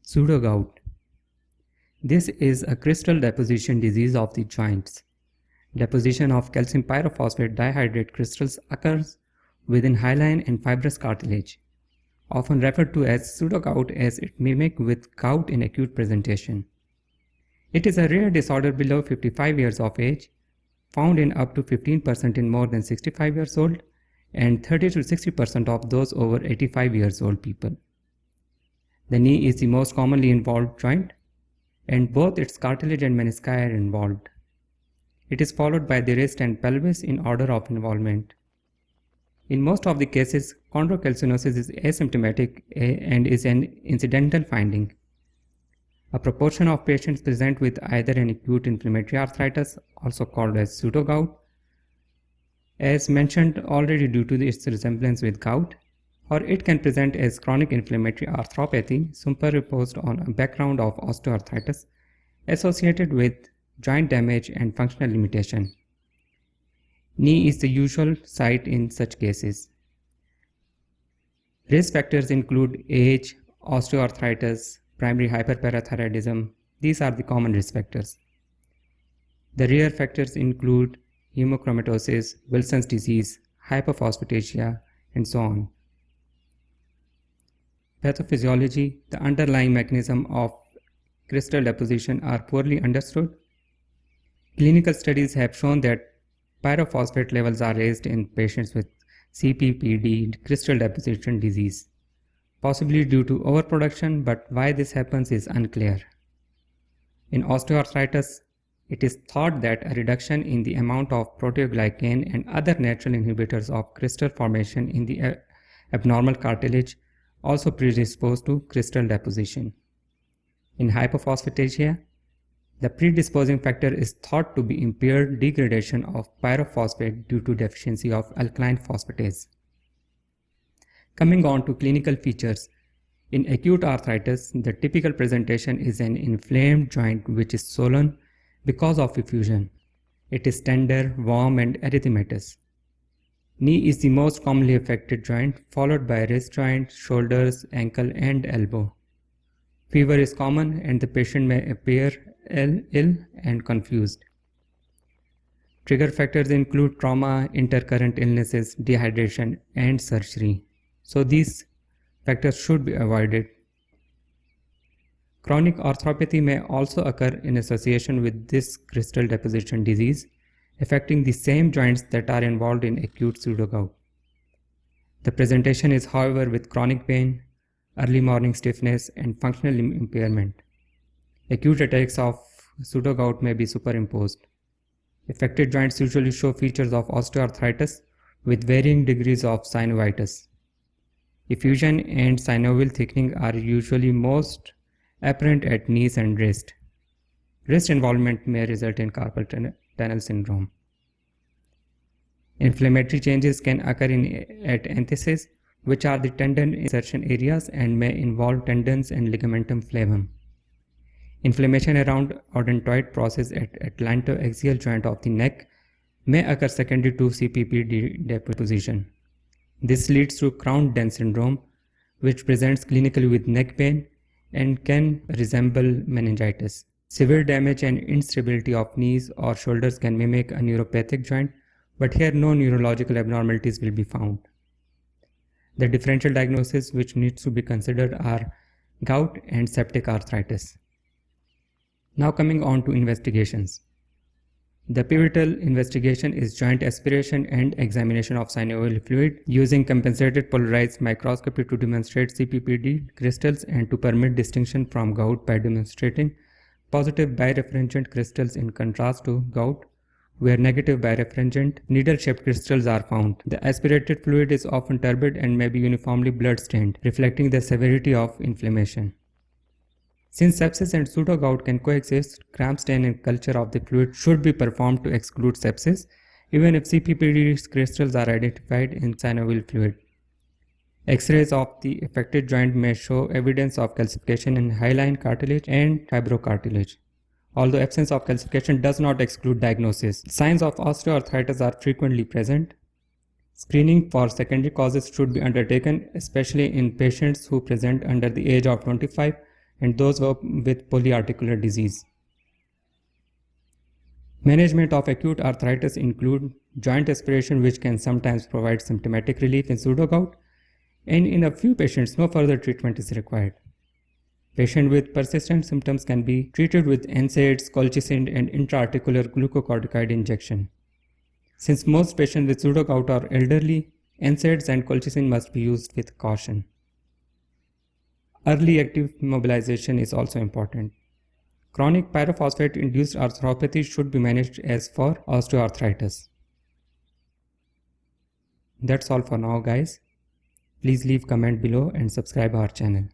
Pseudogout. This is a crystal deposition disease of the joints. Deposition of calcium pyrophosphate dihydrate crystals occurs within hyaline and fibrous cartilage, often referred to as pseudogout as it mimics with gout in acute presentation. It is a rare disorder below 55 years of age, found in up to 15% in more than 65 years old and 30 to 60% of those over 85 years old people. The knee is the most commonly involved joint, and both its cartilage and menisci are involved. It is followed by the wrist and pelvis in order of involvement. In most of the cases, chondrocalcinosis is asymptomatic and is an incidental finding. A proportion of patients present with either an acute inflammatory arthritis, also called as pseudogout, as mentioned already due to its resemblance with gout, or it can present as chronic inflammatory arthropathy superimposed on a background of osteoarthritis associated with joint damage and functional limitation. Knee is the usual site in such cases. Risk factors include age, osteoarthritis, primary hyperparathyroidism. These are the common risk factors. The rare factors include hemochromatosis, Wilson's disease, hyperphosphatasia, and so on. Pathophysiology, the underlying mechanism of crystal deposition are poorly understood. Clinical studies have shown that pyrophosphate levels are raised in patients with CPPD, crystal deposition disease, possibly due to overproduction, but why this happens is unclear. In osteoarthritis, it is thought that a reduction in the amount of proteoglycan and other natural inhibitors of crystal formation in the abnormal cartilage also predisposed to crystal deposition. In hyperphosphatasia, the predisposing factor is thought to be impaired degradation of pyrophosphate due to deficiency of alkaline phosphatase. Coming on to clinical features, in acute arthritis, the typical presentation is an inflamed joint which is swollen because of effusion. It is tender, warm, and erythematous. Knee is the most commonly affected joint, followed by wrist joint, shoulders, ankle, and elbow. Fever is common and the patient may appear ill and confused. Trigger factors include trauma, intercurrent illnesses, dehydration, and surgery. So these factors should be avoided. Chronic arthropathy may also occur in association with this crystal deposition disease, affecting the same joints that are involved in acute pseudogout. The presentation is, however, with chronic pain, early morning stiffness, and functional impairment. Acute attacks of pseudogout may be superimposed. Affected joints usually show features of osteoarthritis with varying degrees of synovitis. Effusion and synovial thickening are usually most apparent at knees and wrist. Wrist involvement may result in carpal tunnel syndrome. Inflammatory changes can occur at entheses, which are the tendon insertion areas and may involve tendons and ligamentum flavum. Inflammation around odontoid process at atlantoaxial joint of the neck may occur secondary to CPPD deposition. This leads to Crown-Dehn syndrome, which presents clinically with neck pain and can resemble meningitis. Severe damage and instability of knees or shoulders can mimic a neuropathic joint, but here no neurological abnormalities will be found. The differential diagnosis which needs to be considered are gout and septic arthritis. Now coming on to investigations. The pivotal investigation is joint aspiration and examination of synovial fluid using compensated polarized microscopy to demonstrate CPPD crystals and to permit distinction from gout by demonstrating positive birefringent crystals in contrast to gout, where negative birefringent needle-shaped crystals are found. The aspirated fluid is often turbid and may be uniformly blood-stained, reflecting the severity of inflammation. Since sepsis and pseudogout can coexist, Gram stain and culture of the fluid should be performed to exclude sepsis, even if CPPD crystals are identified in synovial fluid. X-rays of the affected joint may show evidence of calcification in hyaline cartilage and fibrocartilage. Although absence of calcification does not exclude diagnosis, signs of osteoarthritis are frequently present. Screening for secondary causes should be undertaken, especially in patients who present under the age of 25 and those with polyarticular disease. Management of acute arthritis include joint aspiration, which can sometimes provide symptomatic relief in pseudogout, and in a few patients no further treatment is required. Patients with persistent symptoms can be treated with NSAIDs, colchicine, and intra-articular glucocorticoid injection. Since most patients with pseudogout are elderly, NSAIDs and colchicine must be used with caution. Early active mobilization is also important. Chronic pyrophosphate-induced arthropathy should be managed as for osteoarthritis. That's all for now, guys. Please leave comment below and subscribe our channel.